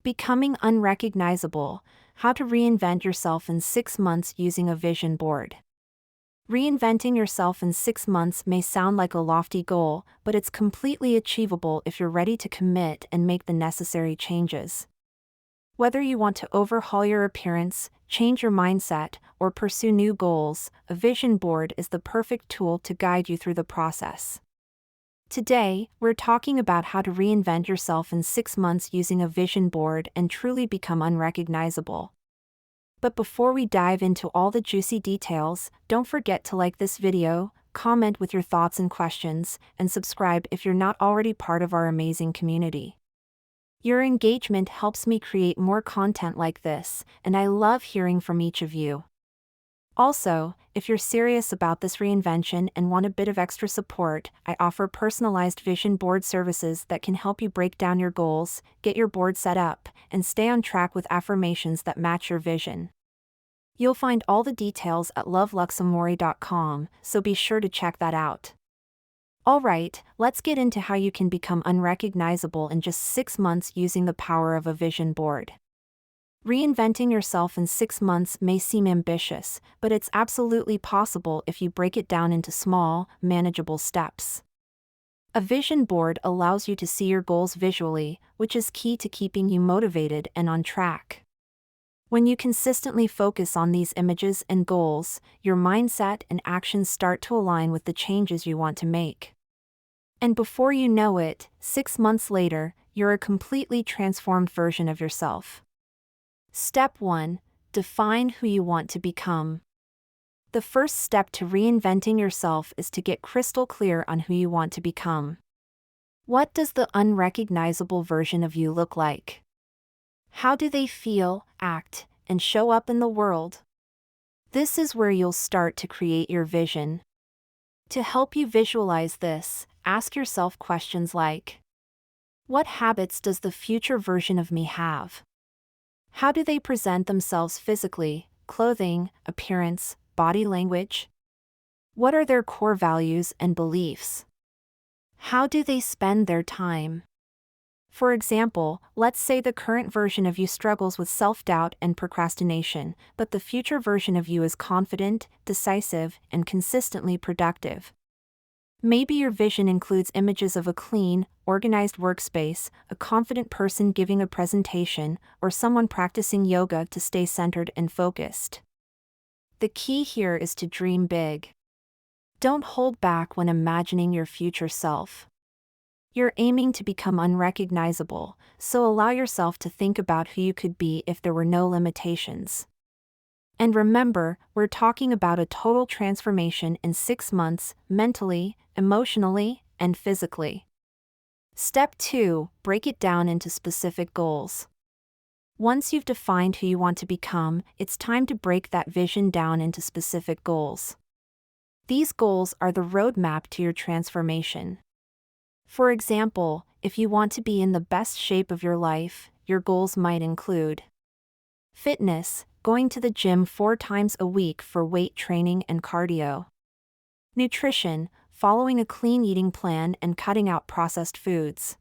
Becoming unrecognizable: how to reinvent yourself in 6 months using a vision board. Reinventing yourself in 6 months may sound like a lofty goal, but it's completely achievable if you're ready to commit and make the necessary changes. Whether you want to overhaul your appearance, change your mindset, or pursue new goals, a vision board is the perfect tool to guide you through the process. Today, we're talking about how to reinvent yourself in 6 months using a vision board and truly become unrecognizable. But before we dive into all the juicy details, don't forget to like this video, comment with your thoughts and questions, and subscribe if you're not already part of our amazing community. Your engagement helps me create more content like this, and I love hearing from each of you. Also, if you're serious about this reinvention and want a bit of extra support, I offer personalized vision board services that can help you break down your goals, get your board set up, and stay on track with affirmations that match your vision. You'll find all the details at loveluxamore.com, so be sure to check that out. Alright, let's get into how you can become unrecognizable in just 6 months using the power of a vision board. Reinventing yourself in 6 months may seem ambitious, but it's absolutely possible if you break it down into small, manageable steps. A vision board allows you to see your goals visually, which is key to keeping you motivated and on track. When you consistently focus on these images and goals, your mindset and actions start to align with the changes you want to make. And before you know it, 6 months later, you're a completely transformed version of yourself. Step 1. Define who you want to become. The first step to reinventing yourself is to get crystal clear on who you want to become. What does the unrecognizable version of you look like? How do they feel, act, and show up in the world? This is where you'll start to create your vision. To help you visualize this, ask yourself questions like: what habits does the future version of me have? How do they present themselves physically, clothing, appearance, body language? What are their core values and beliefs? How do they spend their time? For example, let's say the current version of you struggles with self-doubt and procrastination, but the future version of you is confident, decisive, and consistently productive. Maybe your vision includes images of a clean, organized workspace, a confident person giving a presentation, or someone practicing yoga to stay centered and focused. The key here is to dream big. Don't hold back when imagining your future self. You're aiming to become unrecognizable, so allow yourself to think about who you could be if there were no limitations. And remember, we're talking about a total transformation in 6 months, mentally, emotionally, and physically. Step 2. Break it down into specific goals. Once you've defined who you want to become, it's time to break that vision down into specific goals. These goals are the roadmap to your transformation. For example, if you want to be in the best shape of your life, your goals might include fitness, going to the gym 4 times a week for weight training and cardio. Nutrition, following a clean eating plan and cutting out processed foods.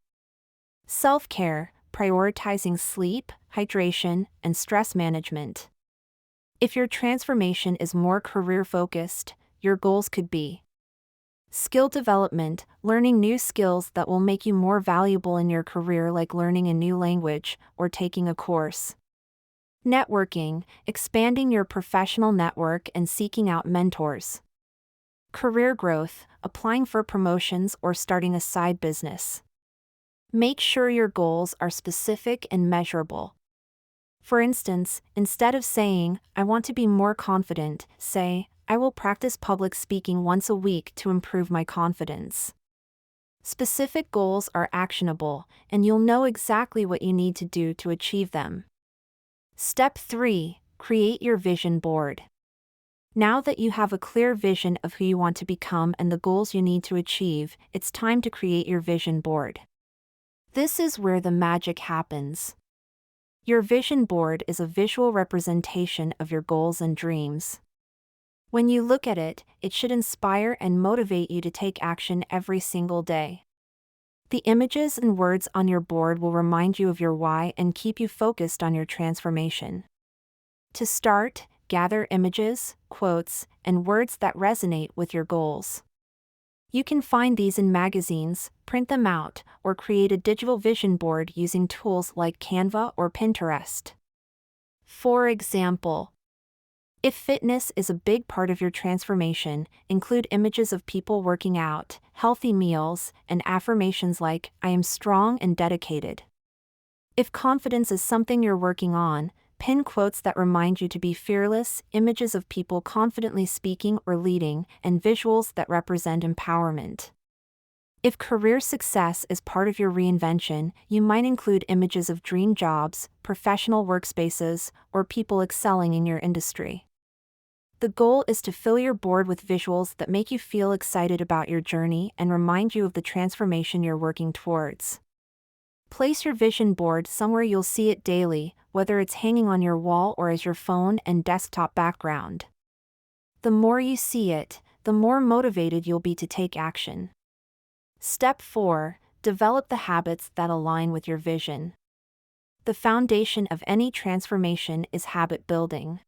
Self-care, prioritizing sleep, hydration, and stress management. If your transformation is more career-focused, your goals could be skill development, learning new skills that will make you more valuable in your career, like learning a new language or taking a course. Networking, expanding your professional network and seeking out mentors. Career growth, applying for promotions or starting a side business. Make sure your goals are specific and measurable. For instance, instead of saying, "I want to be more confident," say, "I will practice public speaking once a week to improve my confidence." Specific goals are actionable, and you'll know exactly what you need to do to achieve them. Step 3. Create your vision board. Now that you have a clear vision of who you want to become and the goals you need to achieve, it's time to create your vision board. This is where the magic happens. Your vision board is a visual representation of your goals and dreams. When you look at it, it should inspire and motivate you to take action every single day. The images and words on your board will remind you of your why and keep you focused on your transformation. To start, gather images, quotes, and words that resonate with your goals. You can find these in magazines, print them out, or create a digital vision board using tools like Canva or Pinterest. For example, if fitness is a big part of your transformation, include images of people working out, healthy meals, and affirmations like, "I am strong and dedicated." If confidence is something you're working on, pin quotes that remind you to be fearless, images of people confidently speaking or leading, and visuals that represent empowerment. If career success is part of your reinvention, you might include images of dream jobs, professional workspaces, or people excelling in your industry. The goal is to fill your board with visuals that make you feel excited about your journey and remind you of the transformation you're working towards. Place your vision board somewhere you'll see it daily, whether it's hanging on your wall or as your phone and desktop background. The more you see it, the more motivated you'll be to take action. Step 4. Develop the habits that align with your vision. The foundation of any transformation is habit building.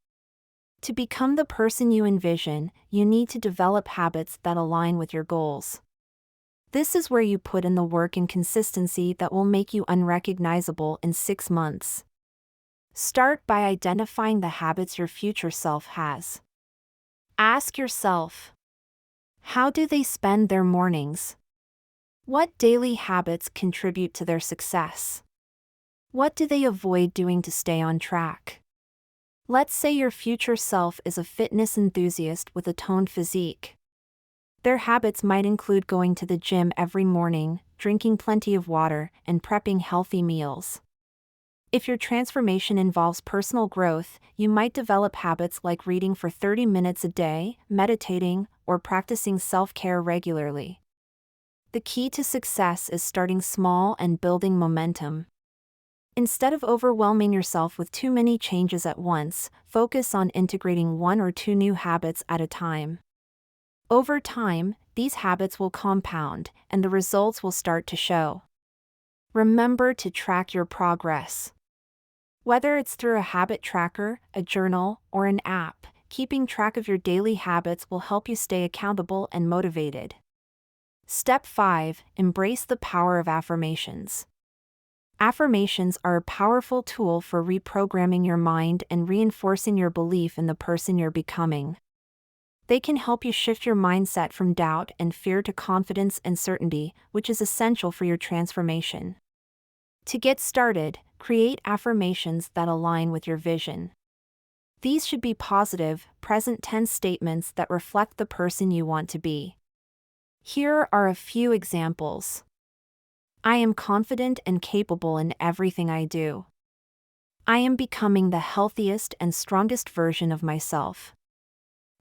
To become the person you envision, you need to develop habits that align with your goals. This is where you put in the work and consistency that will make you unrecognizable in 6 months. Start by identifying the habits your future self has. Ask yourself, how do they spend their mornings? What daily habits contribute to their success? What do they avoid doing to stay on track? Let's say your future self is a fitness enthusiast with a toned physique. Their habits might include going to the gym every morning, drinking plenty of water, and prepping healthy meals. If your transformation involves personal growth, you might develop habits like reading for 30 minutes a day, meditating, or practicing self-care regularly. The key to success is starting small and building momentum. Instead of overwhelming yourself with too many changes at once, focus on integrating 1 or 2 new habits at a time. Over time, these habits will compound, and the results will start to show. Remember to track your progress. Whether it's through a habit tracker, a journal, or an app, keeping track of your daily habits will help you stay accountable and motivated. Step 5. Embrace the power of affirmations. Affirmations are a powerful tool for reprogramming your mind and reinforcing your belief in the person you're becoming. They can help you shift your mindset from doubt and fear to confidence and certainty, which is essential for your transformation. To get started, create affirmations that align with your vision. These should be positive, present tense statements that reflect the person you want to be. Here are a few examples. I am confident and capable in everything I do. I am becoming the healthiest and strongest version of myself.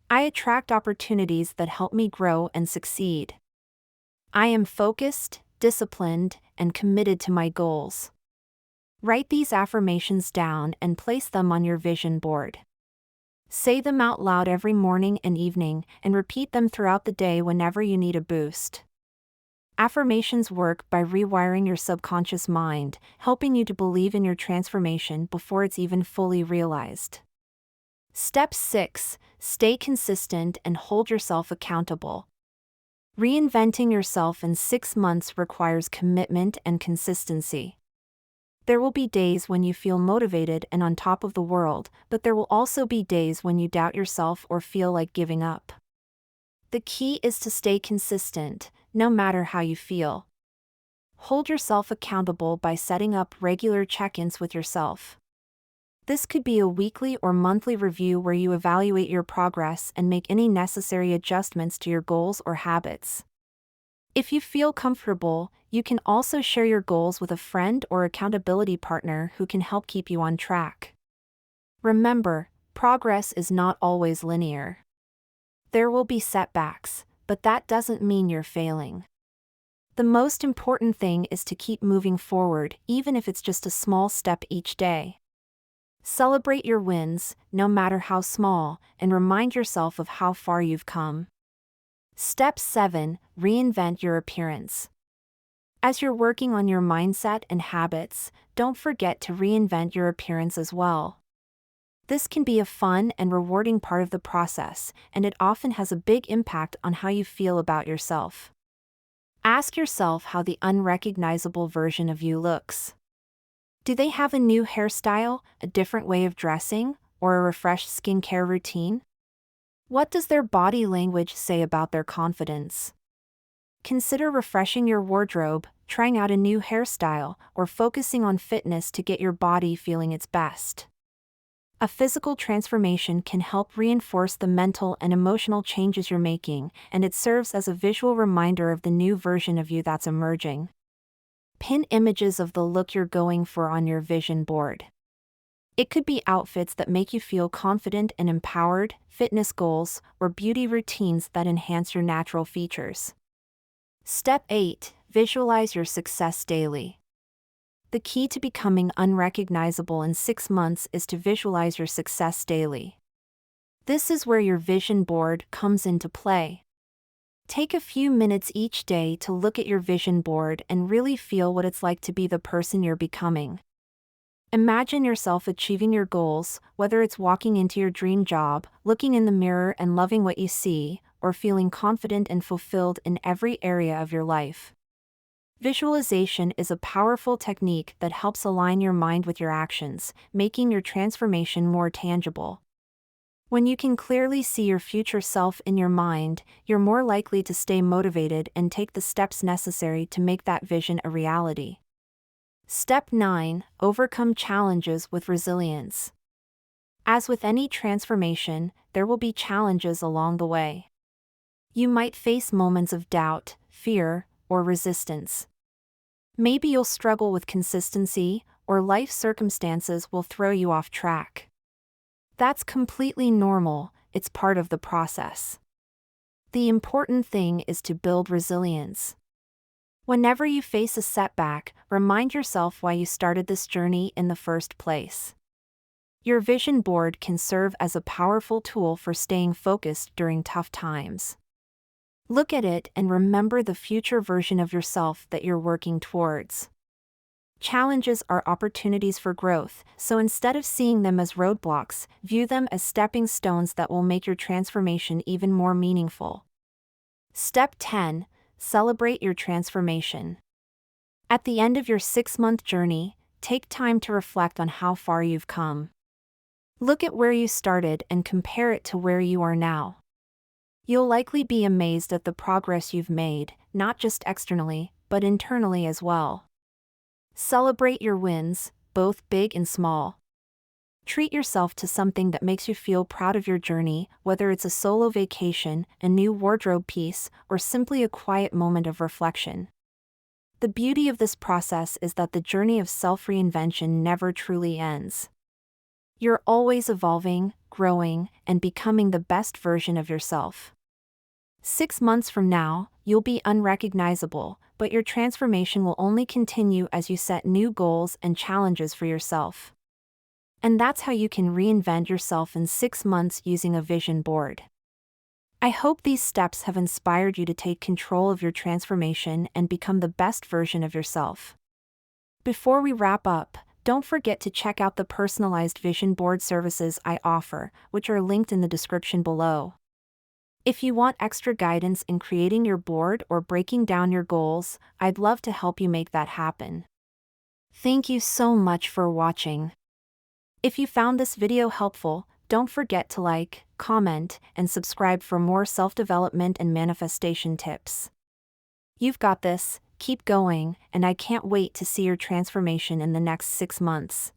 I attract opportunities that help me grow and succeed. I am focused, disciplined, and committed to my goals. Write these affirmations down and place them on your vision board. Say them out loud every morning and evening, and repeat them throughout the day whenever you need a boost. Affirmations work by rewiring your subconscious mind, helping you to believe in your transformation before it's even fully realized. Step 6. Stay consistent and hold yourself accountable. Reinventing yourself in 6 months requires commitment and consistency. There will be days when you feel motivated and on top of the world, but there will also be days when you doubt yourself or feel like giving up. The key is to stay consistent, no matter how you feel. Hold yourself accountable by setting up regular check-ins with yourself. This could be a weekly or monthly review where you evaluate your progress and make any necessary adjustments to your goals or habits. If you feel comfortable, you can also share your goals with a friend or accountability partner who can help keep you on track. Remember, progress is not always linear. There will be setbacks, but that doesn't mean you're failing. The most important thing is to keep moving forward, even if it's just a small step each day. Celebrate your wins, no matter how small, and remind yourself of how far you've come. Step 7. Reinvent your appearance. As you're working on your mindset and habits, don't forget to reinvent your appearance as well. This can be a fun and rewarding part of the process, and it often has a big impact on how you feel about yourself. Ask yourself how the unrecognizable version of you looks. Do they have a new hairstyle, a different way of dressing, or a refreshed skincare routine? What does their body language say about their confidence? Consider refreshing your wardrobe, trying out a new hairstyle, or focusing on fitness to get your body feeling its best. A physical transformation can help reinforce the mental and emotional changes you're making, and it serves as a visual reminder of the new version of you that's emerging. Pin images of the look you're going for on your vision board. It could be outfits that make you feel confident and empowered, fitness goals, or beauty routines that enhance your natural features. Step 8. Visualize your success daily. The key to becoming unrecognizable in 6 months is to visualize your success daily. This is where your vision board comes into play. Take a few minutes each day to look at your vision board and really feel what it's like to be the person you're becoming. Imagine yourself achieving your goals, whether it's walking into your dream job, looking in the mirror and loving what you see, or feeling confident and fulfilled in every area of your life. Visualization is a powerful technique that helps align your mind with your actions, making your transformation more tangible. When you can clearly see your future self in your mind, you're more likely to stay motivated and take the steps necessary to make that vision a reality. Step 9. Overcome challenges with resilience. As with any transformation, there will be challenges along the way. You might face moments of doubt, fear, or resistance. Maybe you'll struggle with consistency, or life circumstances will throw you off track. That's completely normal, it's part of the process. The important thing is to build resilience. Whenever you face a setback, remind yourself why you started this journey in the first place. Your vision board can serve as a powerful tool for staying focused during tough times. Look at it and remember the future version of yourself that you're working towards. Challenges are opportunities for growth, so instead of seeing them as roadblocks, view them as stepping stones that will make your transformation even more meaningful. Step 10. Celebrate your transformation. At the end of your 6-month journey, take time to reflect on how far you've come. Look at where you started and compare it to where you are now. You'll likely be amazed at the progress you've made, not just externally, but internally as well. Celebrate your wins, both big and small. Treat yourself to something that makes you feel proud of your journey, whether it's a solo vacation, a new wardrobe piece, or simply a quiet moment of reflection. The beauty of this process is that the journey of self-reinvention never truly ends. You're always evolving, growing, and becoming the best version of yourself. 6 months from now, you'll be unrecognizable, but your transformation will only continue as you set new goals and challenges for yourself. And that's how you can reinvent yourself in 6 months using a vision board. I hope these steps have inspired you to take control of your transformation and become the best version of yourself. Before we wrap up, don't forget to check out the personalized vision board services I offer, which are linked in the description below. If you want extra guidance in creating your board or breaking down your goals, I'd love to help you make that happen. Thank you so much for watching. If you found this video helpful, don't forget to like, comment, and subscribe for more self-development and manifestation tips. You've got this, keep going, and I can't wait to see your transformation in the next 6 months.